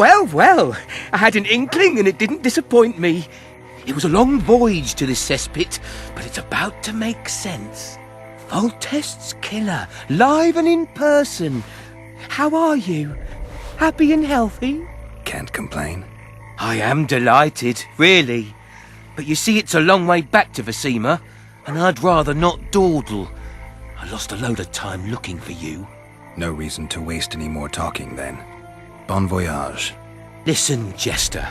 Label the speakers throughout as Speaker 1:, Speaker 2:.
Speaker 1: Well, well, I had an inkling and it didn't disappoint me. It was a long voyage to this cesspit, but it's about to make sense. Foltest's killer, live and in person. How are you? Happy and healthy?
Speaker 2: Can't complain.
Speaker 1: I am delighted, really. But you see, it's a long way back to Vasima, and I'd rather not dawdle. I lost a load of time looking for you.
Speaker 2: No reason to waste any more talking, then. Bon voyage.
Speaker 1: Listen, Jester.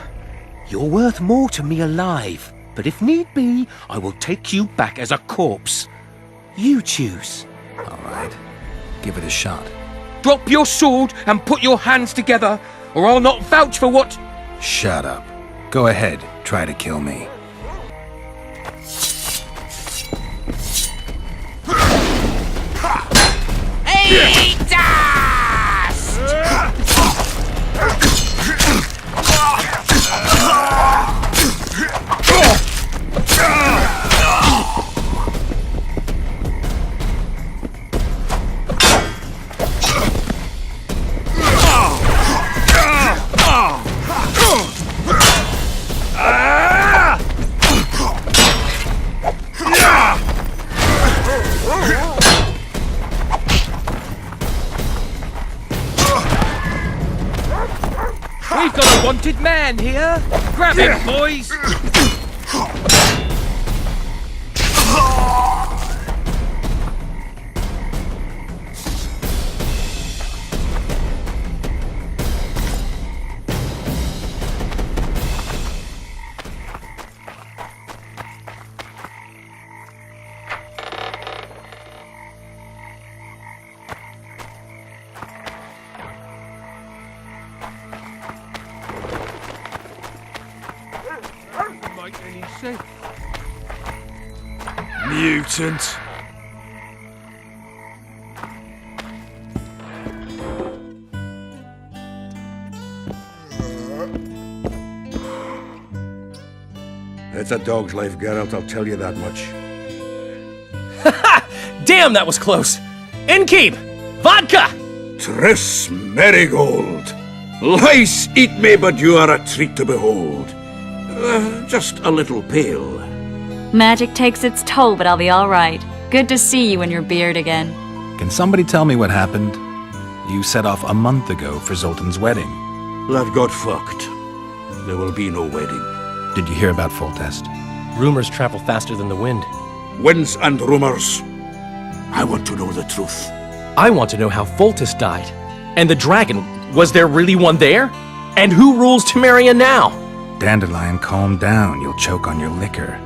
Speaker 1: You're worth more to me alive, but if need be, I will take you back as a corpse. You choose.
Speaker 2: All right. Give it a shot.
Speaker 1: Drop your sword and put your hands together, or I'll not vouch for what...
Speaker 2: Shut up. Go ahead. Try to kill me.
Speaker 1: Hey, dust! We've got a wanted man here. Grab him, boys.
Speaker 3: Mutant.
Speaker 4: It's a dog's life, Geralt, I'll tell you that much.
Speaker 3: Damn, that was close. Innkeep! Vodka!
Speaker 4: Triss Marigold! Lice eat me, but you are a treat to behold. Just a little pale.
Speaker 5: Magic takes its toll, but I'll be all right. Good to see you in your beard again.
Speaker 2: Can somebody tell me what happened? You set off a month ago for Zoltan's wedding.
Speaker 4: That got fucked. There will be no wedding.
Speaker 2: Did you hear about Foltest?
Speaker 3: Rumors travel faster than the wind.
Speaker 4: Winds and rumors. I want to know the truth.
Speaker 3: I want to know how Foltest died. And the dragon, was there really one there? And who rules Temeria now?
Speaker 2: Dandelion, calm down. You'll choke on your liquor.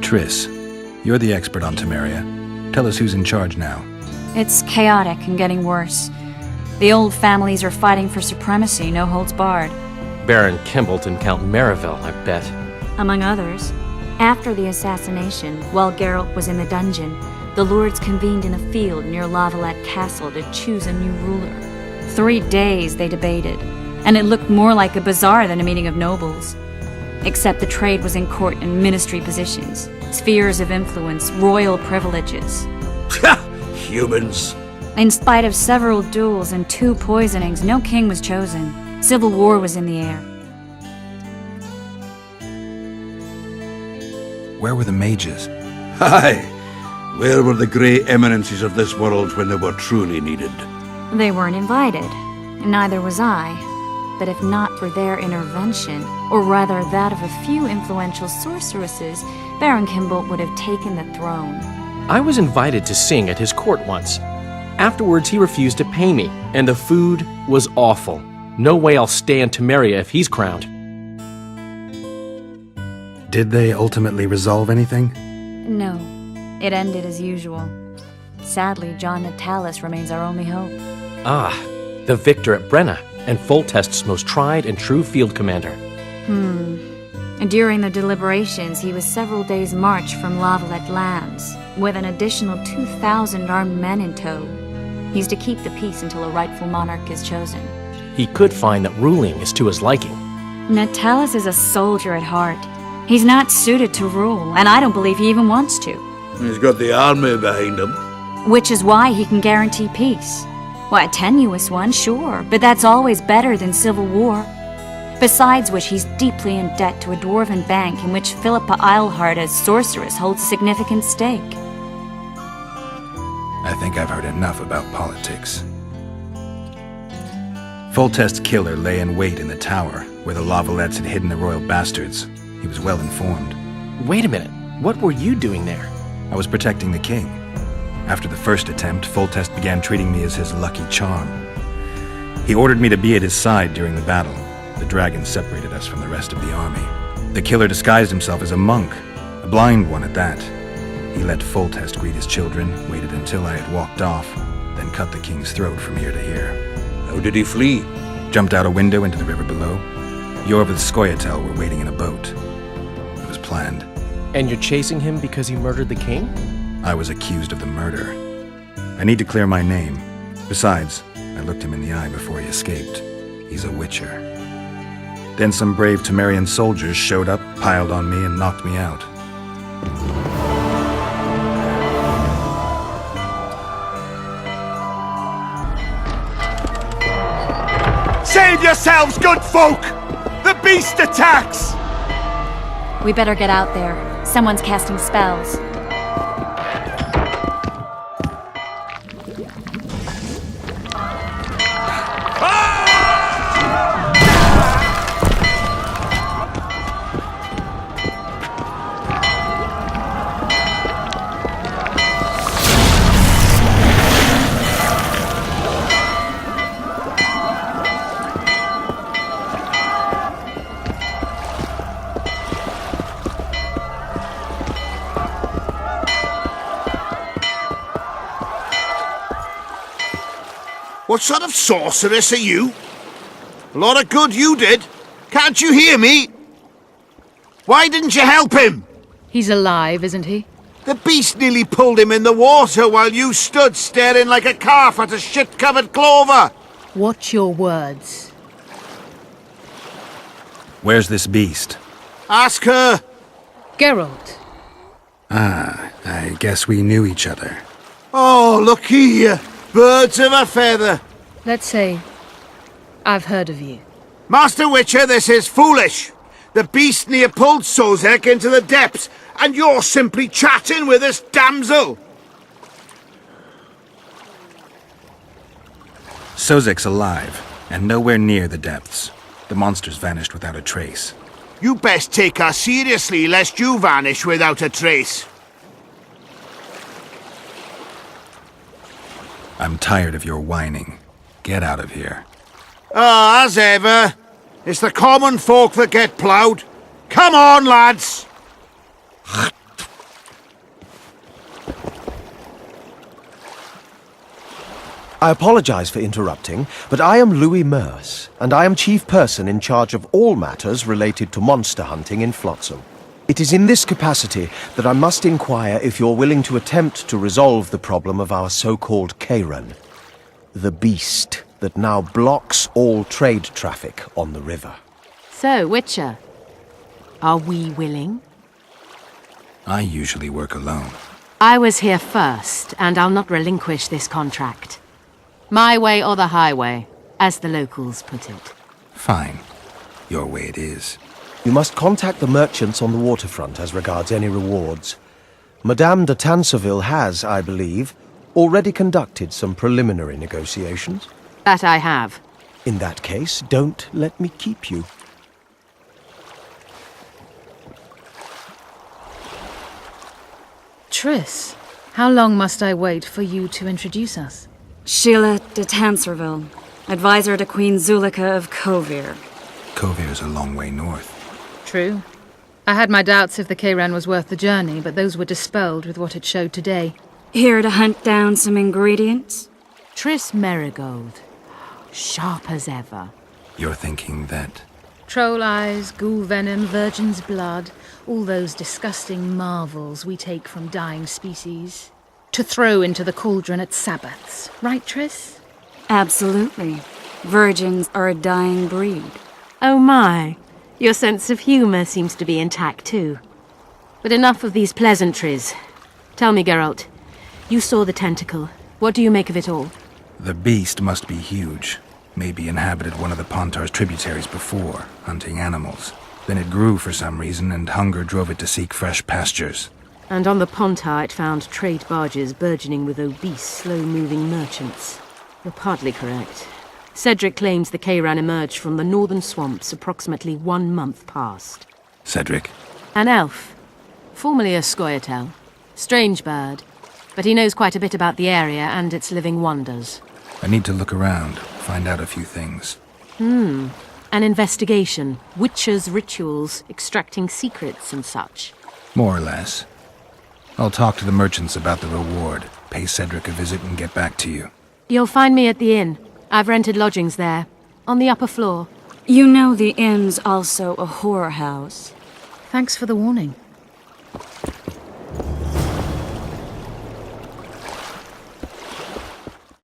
Speaker 2: Triss, you're the expert on Temeria. Tell us who's in charge now.
Speaker 5: It's chaotic and getting worse. The old families are fighting for supremacy, no holds barred.
Speaker 3: Baron Kimbolt and Count Mariville, I bet.
Speaker 5: Among others. After the assassination, while Geralt was in the dungeon, the lords convened in a field near Lavalette Castle to choose a new ruler. 3 days they debated, and it looked more like a bazaar than a meeting of nobles. Except the trade was in court and ministry positions, spheres of influence, royal privileges.
Speaker 4: Humans.
Speaker 5: In spite of several duels and 2 poisonings, no king was chosen. Civil war was in the air.
Speaker 2: Where were the mages?
Speaker 4: Aye. Where were the grey eminences of this world when they were truly needed?
Speaker 5: They weren't invited. Neither was I. But if not for their intervention, or rather that of a few influential sorceresses, Baron Kimbolt would have taken the throne.
Speaker 3: I was invited to sing at his court once. Afterwards, he refused to pay me, and the food was awful. No way I'll stay in Temeria if he's crowned.
Speaker 2: Did they ultimately resolve anything?
Speaker 5: No. It ended as usual. Sadly, John Natalis remains our only hope.
Speaker 3: Ah, the victor at Brenna, and Foltest's most tried and true field commander.
Speaker 5: During the deliberations, he was several days' march from Lavalette lands, with an additional 2,000 armed men in tow. He's to keep the peace until a rightful monarch is chosen.
Speaker 3: He could find that ruling is to his liking.
Speaker 5: Natalis is a soldier at heart. He's not suited to rule, and I don't believe he even wants to.
Speaker 4: He's got the army behind him.
Speaker 5: Which is why he can guarantee peace. Why, a tenuous one, sure, but that's always better than civil war. Besides which, he's deeply in debt to a dwarven bank in which Philippa Eilhart as sorceress holds significant stake.
Speaker 2: I think I've heard enough about politics. Foltest's killer lay in wait in the tower, where the Lavalettes had hidden the royal bastards. He was well informed.
Speaker 3: Wait a minute. What were you doing there?
Speaker 2: I was protecting the king. After the first attempt, Foltest began treating me as his lucky charm. He ordered me to be at his side during the battle. The dragon separated us from the rest of the army. The killer disguised himself as a monk, a blind one at that. He let Foltest greet his children, waited until I had walked off, then cut the king's throat from ear to ear.
Speaker 4: How did he flee?
Speaker 2: Jumped out a window into the river below. Yorv and Skoyatel were waiting in a boat. It was planned.
Speaker 3: And you're chasing him because he murdered the king?
Speaker 2: I was accused of the murder. I need to clear my name. Besides, I looked him in the eye before he escaped. He's a witcher. Then some brave Temerian soldiers showed up, piled on me, and knocked me out.
Speaker 1: Save yourselves, good folk! The beast attacks!
Speaker 5: We better get out there. Someone's casting spells.
Speaker 4: What sort of sorceress are you? A lot of good you did. Can't you hear me? Why didn't you help him?
Speaker 6: He's alive, isn't he?
Speaker 4: The beast nearly pulled him in the water while you stood staring like a calf at a shit-covered clover.
Speaker 6: Watch your words.
Speaker 2: Where's this beast?
Speaker 4: Ask her.
Speaker 6: Geralt.
Speaker 2: I guess we knew each other.
Speaker 4: Oh, look here. Birds of a feather.
Speaker 6: Let's say I've heard of you.
Speaker 4: Master Witcher, this is foolish. The beast near pulled Sozek into the depths, and you're simply chatting with this damsel.
Speaker 2: Sozek's alive, and nowhere near the depths. The monsters vanished without a trace.
Speaker 4: You best take her seriously, lest you vanish without a trace.
Speaker 2: I'm tired of your whining. Get out of here.
Speaker 4: Ah, as ever. It's the common folk that get ploughed. Come on, lads!
Speaker 7: I apologize for interrupting, but I am Louis Merce, and I am chief person in charge of all matters related to monster hunting in Flotsam. It is in this capacity that I must inquire if you're willing to attempt to resolve the problem of our so-called Kayran, the beast that now blocks all trade traffic on the river.
Speaker 8: So, Witcher, are we willing?
Speaker 2: I usually work alone.
Speaker 8: I was here first, and I'll not relinquish this contract. My way or the highway, as the locals put it.
Speaker 2: Fine. Your way it is.
Speaker 7: You must contact the merchants on the waterfront as regards any rewards. Madame de Tanseville has, I believe, already conducted some preliminary negotiations.
Speaker 8: That I have.
Speaker 7: In that case, don't let me keep you.
Speaker 6: Triss, how long must I wait for you to introduce us?
Speaker 5: Sheila de Tanserville, advisor to Queen Zulika of Kovir.
Speaker 2: Kovir's a long way north.
Speaker 6: True. I had my doubts if the Kayran was worth the journey, but those were dispelled with what it showed today.
Speaker 5: Here to hunt down some ingredients?
Speaker 8: Triss Merigold. Sharp as ever.
Speaker 2: You're thinking that...
Speaker 6: Troll eyes, ghoul venom, virgin's blood, all those disgusting marvels we take from dying species. To throw into the cauldron at Sabbaths. Right, Triss?
Speaker 5: Absolutely. Virgins are a dying breed.
Speaker 8: Oh my. Your sense of humor seems to be intact too. But enough of these pleasantries. Tell me, Geralt, you saw the tentacle. What do you make of it all?
Speaker 2: The beast must be huge. Maybe inhabited one of the Pontar's tributaries before, hunting animals. Then it grew for some reason, and hunger drove it to seek fresh pastures.
Speaker 8: And on the Pontar it found trade barges burgeoning with obese, slow-moving merchants. You're partly correct. Cedric claims the Kayran emerged from the northern swamps approximately 1 month past.
Speaker 2: Cedric?
Speaker 8: An elf. Formerly a Scoia'tael. Strange bird. But he knows quite a bit about the area and its living wonders.
Speaker 2: I need to look around, find out a few things.
Speaker 8: An investigation. Witches' rituals, extracting secrets and such.
Speaker 2: More or less. I'll talk to the merchants about the reward, pay Cedric a visit and get back to you.
Speaker 8: You'll find me at the inn. I've rented lodgings there, on the upper floor.
Speaker 5: You know the inn's also a whorehouse.
Speaker 6: Thanks for the warning.